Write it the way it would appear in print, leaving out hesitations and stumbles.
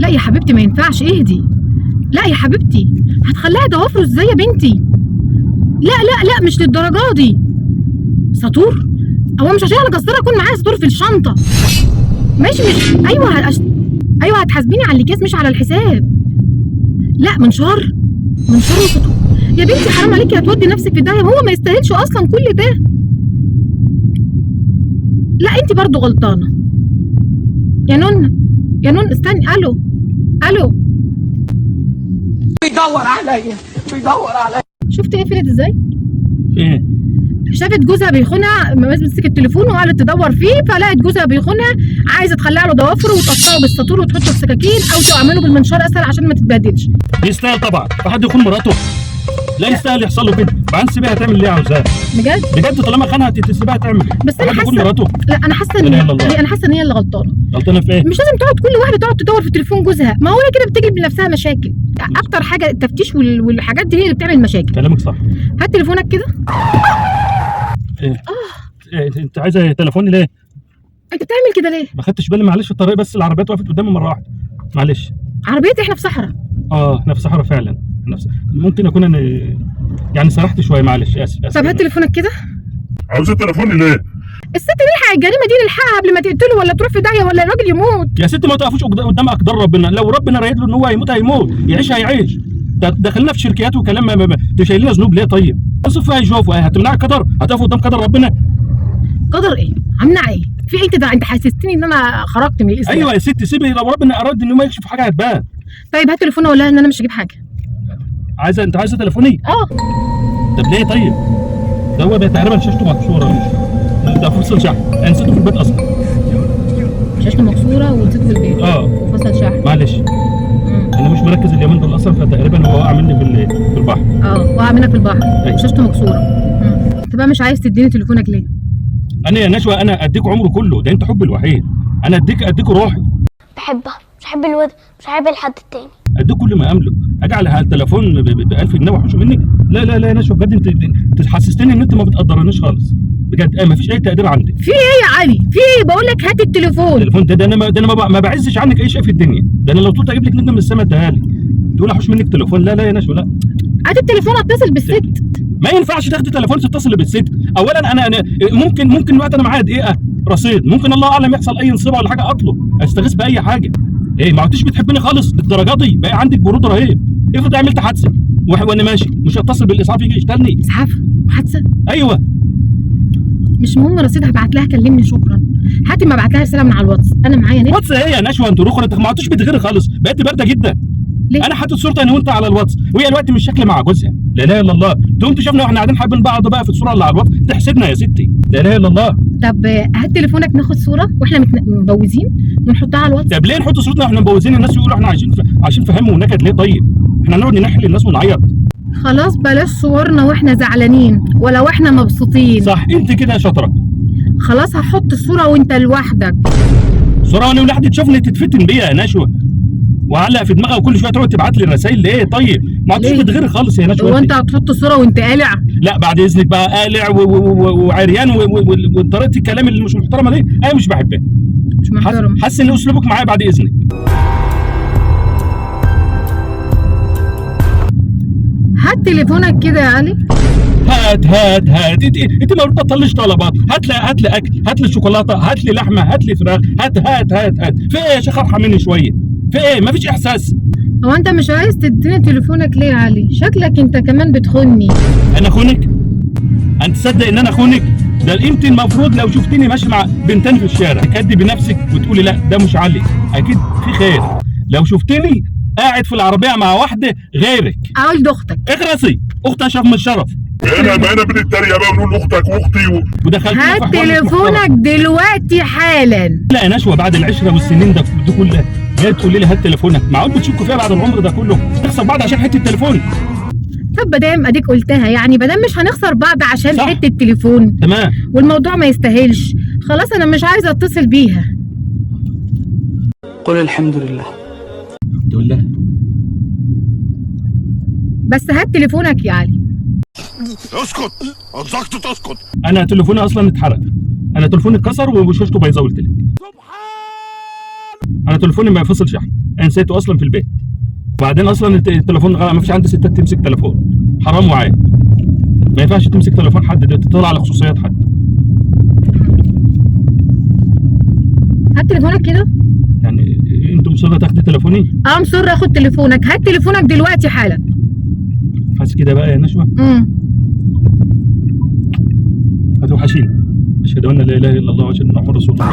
لا يا حبيبتي ما ينفعش، اهدي. لا يا حبيبتي هتخليها ضوافره ازاي يا بنتي؟ لا لا لا مش للدرجه دي. سطور؟ هو مش عشان انا جزاره اكون معايا سطور في الشنطه. ماشي مش ايوه هتحاسبيني على الاكياس مش على الحساب. لا منشار وسطور يا بنتي حرام عليكي هتودي نفسك في داهيه، هو ما يستاهلش اصلا كل ده. لا انت برضو غلطانه يا نون استني. الو بيدور عليا. شفتي ايه قفلت ازاي؟ ايه؟ شافت جوزها بيخونها مسك التليفون وقعدت تدور فيه، فلقت جوزها بيخونها عايزه تخلع له ضوافره وتقطعه بالساطور وتحطه في سكاكين او تعمله بالمنشار اسهل عشان ما تتبهدلش. يستاهل طبعا، فحد يخون مراته؟ لا يستاهل يحصل له كده، بعدين سيبها تعمل اللي هي عاوزاه. بجد طالما خانها تسيبها تعمل. بس انا حاسه مراته. لا انا حاسه ان هي اللي غلطانه. غلطانه في ايه؟ مش لازم تقعد كل واحده تقعد تدور في تليفون جوزها، ما هو هي كده بتجلب لنفسها مشاكل. اكتر حاجه التفتيش والحاجات دي هي اللي بتعمل مشاكل. كلامك صح. هات تليفونك كده. ايه؟ إيه انت عايزه تليفوني ليه؟ انت بتعمل كده ليه؟ ما خدتش بالي معلش في الطريق، بس العربيات وقفت قدامي مره واحده. معلش. عربيتي احنا في صحراء. احنا في صحراء فعلا. ممكن اكون انا يعني سرحت شويه، معلش اسف. طب هات تليفونك كده. عاوزة تليفوني ليه؟ الست تلحق الجريمه دي نلحقها قبل ما تقتله ولا تروح في داهيه ولا الراجل يموت. يا ست ما تقفوش قدام اقدار ربنا، لو ربنا رايد له ان هو هيموت هيموت، يعيش هيعيش. دخلنا في شركيات وكلام انتوا شايلين ذنوب ليه طيب؟ صف هيشوفوا هتمنع قدر؟ هتقفوا قدام قدر ربنا؟ قدر ايه؟ همنع ايه؟ في ايه ده؟ انت حسستني ان انا خرجت من الاسلام. ايوه يا ست سيبي، لو ربنا اراد ان هو يكشف حاجه هتبان. طيب هات تليفوني ولا ان انا مش هجيب حاجه. انت عايزه تليفوني؟ طب ليه طيب؟ ده هو تقريبا شاشته مكسوره، ده فصل شحن، انا نسيته في البيت اصلا. شاشته مكسوره ونسيته في البيت. وفصل شحن. معلش. انا مش مركز اليومين دول اصلا، فتقريبا هو وقع مني في البحر. وقع منك في البحر. شاشته مكسوره. انت بقى مش عايز تديني تليفونك ليه؟ انا يا نشوى انا اديك عمره كله، ده انت حبي الوحيد. انا اديك روحي. بحبها، مش بحب الواد، مش بحب الحد التاني. اديك كل ما املك، اجعل التليفون ب 1000 جنيه واحوشه منك؟ لا يا نشوى بجد، انت حسستني ان انت ما بتقدرنيش خالص بجد. ما فيش اي تقدير عندك. في ايه يا علي؟ في ايه؟ بقول لك هات التليفون. ده انا ما بعزش عنك اي شيء في الدنيا، ده انا لو طلت اجيب لك نجم من السما اديها لك تقول احوش منك تليفون؟ لا يا نشوى لا. هات التليفون اتصل بالست. ما ينفعش تاخدي تليفون تتصل بالست. اولا انا ممكن وقت انا معايا دقيقه رصيد، ممكن الله اعلم يحصل اي نصيبه ولا حاجه اطلب استغيث باي حاجه. ايه ما عدتش بتحبني خالص للدرجه دي؟ بقى عندك برود رهيب. افرض عملت حادثه وانا ماشي، مش هتصل بالاسعاف يجي يشتغلني؟ اسعاف وحادثه؟ ايوه. مش مهم رصيد، هبعت لها كلمني شكرا. هاتي ما ابعت لها رساله من على الواتس، انا معايا نت. واتس ايه يا نشوى؟ انت رخرة، انت ما عدتش بتغيري خالص، بقيت بارده جدا. ليه؟ انا حاطط صورتي انا وانت على الواتس، وهي دلوقتي مش شكل مع جوزها. لا اله الا الله. تقوم تشوفنا واحنا قاعدين حابين بعض بقى في الصوره اللي على الواتس تحسدنا يا ستي؟ لا اله الا الله. طب هات تليفونك ناخد صوره واحنا مبوزين ونحطها على الواتس. طب ليه نحط صورتنا واحنا مبوزين؟ الناس يقولوا احنا عايشين في هم ونكد ليه طيب؟ احنا نقعد ننحل الناس ونعيط؟ خلاص بلاش صورنا واحنا زعلانين ولا واحنا مبسوطين. صح، انت كده شاطره. خلاص هحط الصوره وانت لوحدك. صوره وانا لوحدي تشوفني تتفتن بيها يا نشوى، وعلق في دماغها وكل شويه تقعد تبعت لي رسائل ليه طيب؟ ما عدتش بتغيري خالص يا نشوى. هو انت هتحط صوره وانت قالع؟ لا بعد اذنك بقى، قالع وعريان وطريقه الكلام اللي مش محترمه دي انا مش بحبها. مش محترمه. حاسس ان اسلوبك معايا بعد اذنك. هات تليفونك كده يا علي. هات انت ما بتبطليش طلبات. هات لي اكل، هات لي شوكولاته، هات لي لحمه، هات لي فراخ، هات في ايه يا شيخ؟ ارحم مني شويه. في ايه؟ مفيش احساس. هو انت مش عايز تديني تليفونك ليه يا علي؟ شكلك انت كمان بتخوني. انا خونك؟ انت تصدق ان انا خونك؟ ده انت المفروض لو شفتني ماشي مع بنتين في الشارع تكدي بنفسك وتقولي لا ده مش علي، اكيد في خير. لو شفتني قاعد في العربيه مع واحده غيرك اقول لاختك اخرسي. اختي اشرف من الشرف. بقينا بنتريق بقى ونقول اختك واختي ودخلت هات تليفونك دلوقتي حالا. لا يا نشوى بعد العشره والسنين ده كلها جاي تقولي لي هات تليفونك؟ معقول بتشكوا فيها بعد العمر ده كله؟ نخسر بعض عشان حته التليفون؟ طب مادام اديك قلتها، يعني مادام مش هنخسر بعض عشان صح. حته التليفون تمام، والموضوع ما يستاهلش، خلاص انا مش عايزه اتصل بيها. قل الحمد لله. تقول لها بس هات تليفونك يا علي. اسكت، انصحت تسكت. انا تليفوني اصلا اتحرق، انا تليفوني اتكسر وشاشته بايظه قلت لك. انا تليفوني ما يفصل شحن. انا نسيته اصلا في البيت. وبعدين اصلا التليفون ما فيش عندي ستات تمسك تليفون، حرام وعيب. ما ينفعش تمسك تليفون حد، ده تطلع على خصوصيات حد. هات تليفونك كده. يعني انت مصره تاخدي تليفوني؟ مصر اخد تليفونك. هات تليفونك دلوقتي حالا. بس كده بقى يا نشوى. هتوحشيني. اشهد ان لا اله الا الله واشهد ان محمد رسول الله.